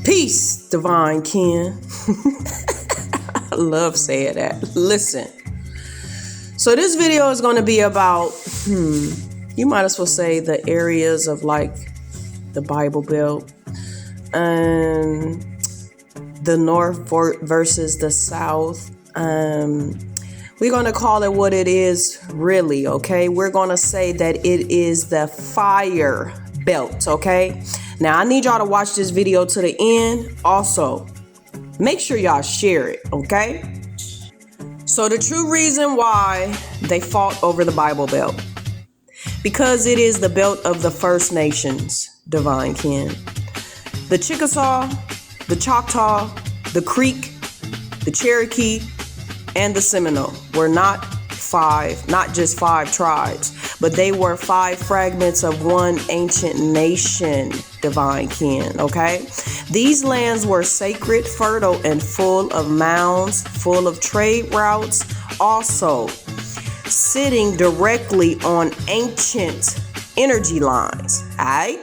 Peace, divine kin. I love saying that. Listen. So this video is going to be about, you might as well say the areas of like the Bible Belt and the North versus the South. We're going to call it what it is really, okay? We're going to say that it is the fire belt, okay? Now, I need y'all to watch this video to the end. Also, make sure y'all share it, okay? So the true reason why they fought over the Bible Belt, because it is the belt of the First Nations, divine kin. The Chickasaw, the Choctaw, the Creek, the Cherokee, and the Seminole were not just five tribes, but they were five fragments of one ancient nation, divine kin, okay? These lands were sacred, fertile, and full of mounds, full of trade routes, also sitting directly on ancient energy lines, all right?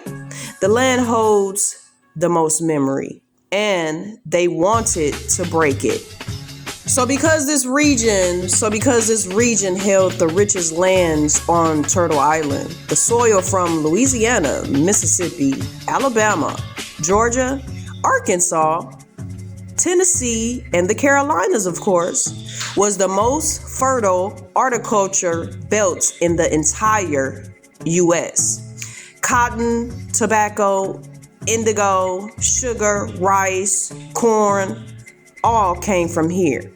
The land holds the most memory, and they wanted to break it. So because this region held the richest lands on Turtle Island, the soil from Louisiana, Mississippi, Alabama, Georgia, Arkansas, Tennessee, and the Carolinas, of course, was the most fertile horticulture belt in the entire U.S. Cotton, tobacco, indigo, sugar, rice, corn, all came from here.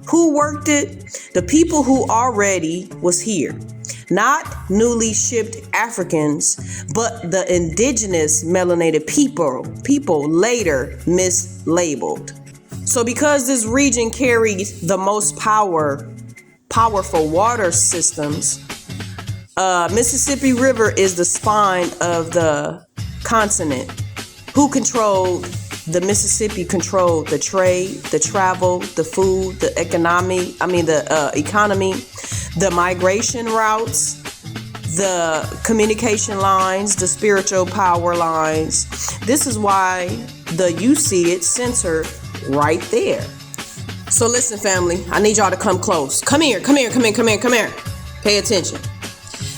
Who worked it? The people who already was here. Not newly shipped Africans, but the indigenous melanated people later mislabeled. So because this region carried the most powerful water systems, Mississippi River is the spine of the continent. Who controlled? The Mississippi controlled the trade, the travel, the food, the economy, the migration routes, the communication lines, the spiritual power lines. This is why you see it centered right there. So listen, family, I need y'all to come close. Come here. Pay attention.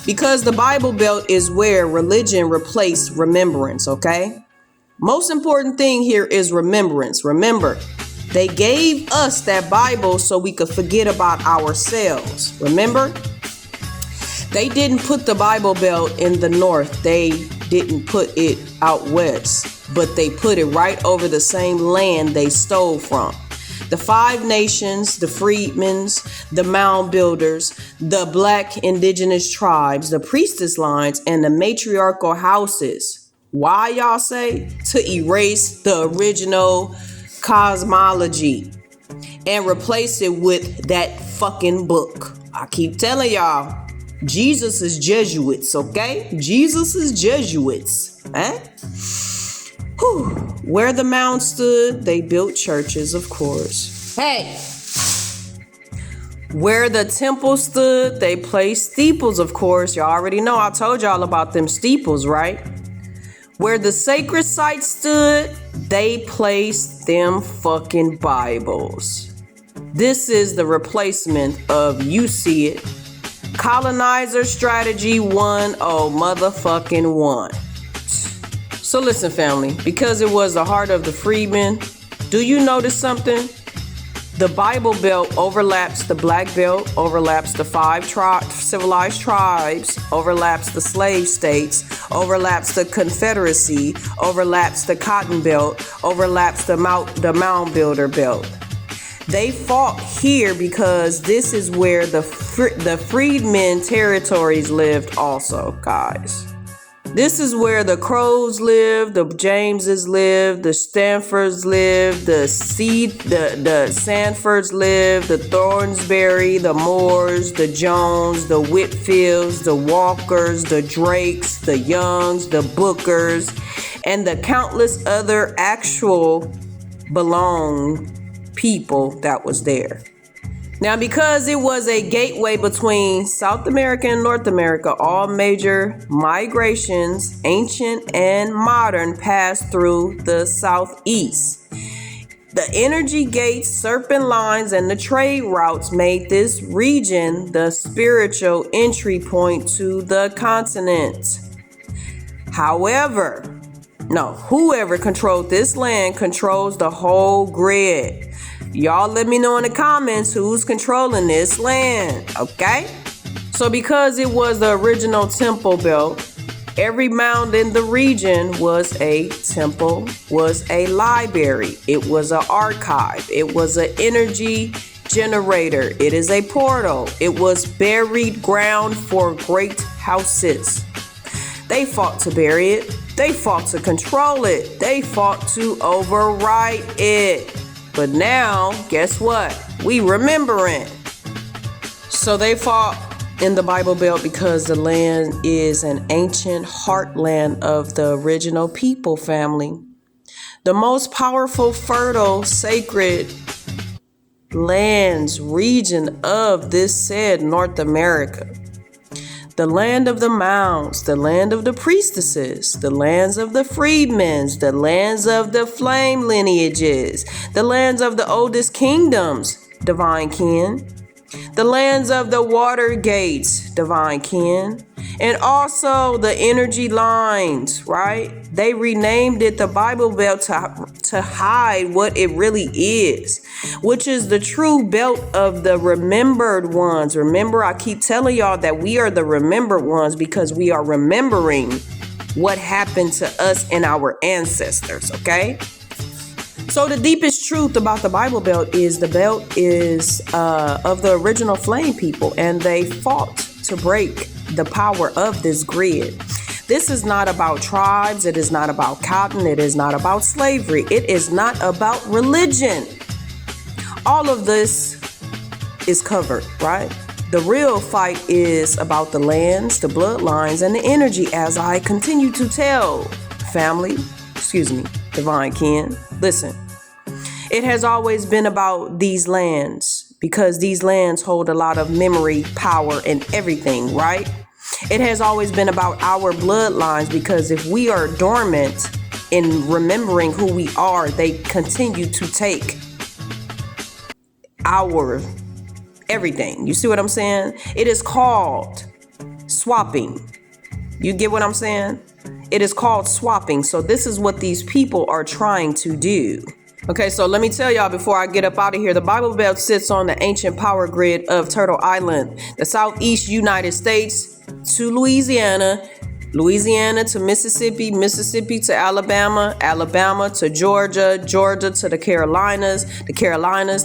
Because the Bible Belt is where religion replaced remembrance, okay? Most important thing here is remembrance. Remember, they gave us that Bible so we could forget about ourselves. Remember? They didn't put the Bible Belt in the north. They didn't put it out west, but they put it right over the same land they stole from. The five nations, the freedmen's, the mound builders, the black indigenous tribes, the priestess lines, and the matriarchal houses. Why, y'all say? To erase the original cosmology and replace it with that fucking book. I keep telling y'all, Jesus is Jesuits, okay? Jesus is Jesuits. Where the mound stood, they built churches, of course. Hey! Where the temple stood, they placed steeples, of course. Y'all already know, I told y'all about them steeples, right? Where the sacred site stood, they placed them fucking Bibles. This is the replacement of you see it. Colonizer strategy 101. So listen, family, because it was the heart of the freedmen, do you notice something? The Bible Belt overlaps the Black Belt, overlaps the five civilized tribes, overlaps the slave states, overlaps the Confederacy, overlaps the Cotton Belt, overlaps the Mound Builder Belt. They fought here because this is where the freedmen territories lived also, guys. This is where the Crows lived, the Jameses lived, the Stanfords lived, the Sanfords lived, the Thornsbury, the Moores, the Jones, the Whitfields, the Walkers, the Drakes, the Youngs, the Bookers, and the countless other actual belonged people that was there. Now, because it was a gateway between South America and North America, all major migrations, ancient and modern, passed through the southeast. The energy gates, serpent lines, and the trade routes made this region the spiritual entry point to the continent. Whoever controlled this land controls the whole grid. Y'all let me know in the comments who's controlling this land, okay? So because it was the original temple belt, every mound in the region was a temple, was a library, it was an archive, it was an energy generator, it is a portal, it was buried ground for great houses. They fought to bury it, they fought to control it, they fought to overwrite it. But now, guess what? We remembering. So they fought in the Bible Belt because the land is an ancient heartland of the original people family. The most powerful, fertile, sacred lands region of this said North America. The land of the mounds, the land of the priestesses, the lands of the freedmen, the lands of the flame lineages, the lands of the oldest kingdoms, divine kin, the lands of the water gates, divine kin, and also the energy lines, right? They renamed it the Bible Belt to hide what it really is, which is the true belt of the remembered ones. Remember, I keep telling y'all that we are the remembered ones because we are remembering what happened to us and our ancestors, okay? So the deepest truth about the Bible Belt is the belt is of the original flame people, and they fought to break the power of this grid. This is not about tribes. It is not about cotton. It is not about slavery. It is not about religion. All of this is covered, right? The real fight is about the lands, the bloodlines, and the energy, as I continue to tell divine kin. Listen, it has always been about these lands because these lands hold a lot of memory, power, and everything, right? It has always been about our bloodlines because if we are dormant in remembering who we are, they continue to take our everything. You see what I'm saying? It is called swapping. You get what I'm saying? It is called swapping. So this is what these people are trying to do. Okay, so let me tell y'all before I get up out of here, the Bible Belt sits on the ancient power grid of Turtle Island, the southeast United States to Louisiana, Louisiana to Mississippi, Mississippi to Alabama, Alabama to Georgia, Georgia to the Carolinas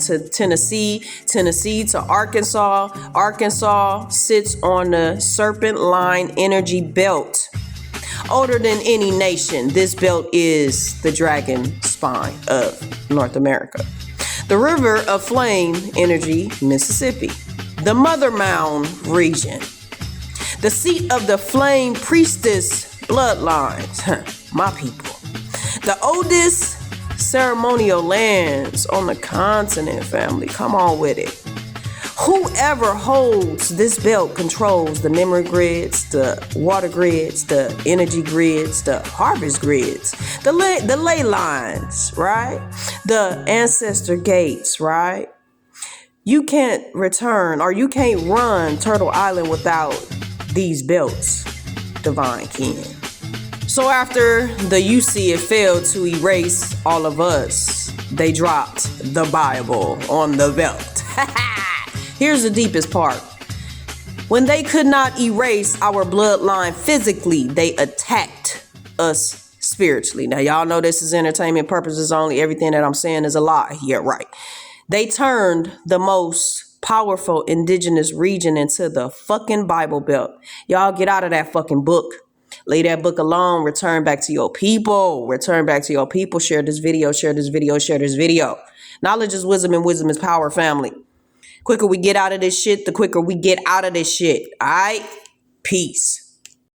to Tennessee, Tennessee to Arkansas. Arkansas sits on the Serpent Line Energy Belt. Older than any nation, this belt is the dragon spine of North America. The River of Flame Energy, Mississippi. The Mother Mound region. The seat of the Flame Priestess bloodlines, my people. The oldest ceremonial lands on the continent, family. Come on with it. Whoever holds this belt controls the memory grids, the water grids, the energy grids, the harvest grids, the ley lines, right? The ancestor gates, right? You can't return or you can't run Turtle Island without these belts, divine kin. So after the UC failed to erase all of us, they dropped the Bible on the belt. Here's the deepest part. When they could not erase our bloodline physically, they attacked us spiritually. Now, y'all know this is entertainment purposes only. Everything that I'm saying is a lie. Yeah, right. They turned the most powerful indigenous region into the fucking Bible Belt. Y'all get out of that fucking book. Leave that book alone. Return back to your people. Return back to your people. Share this video. Share this video. Share this video. Knowledge is wisdom and wisdom is power, family. Quicker we get out of this shit, the quicker we get out of this shit. All right? Peace.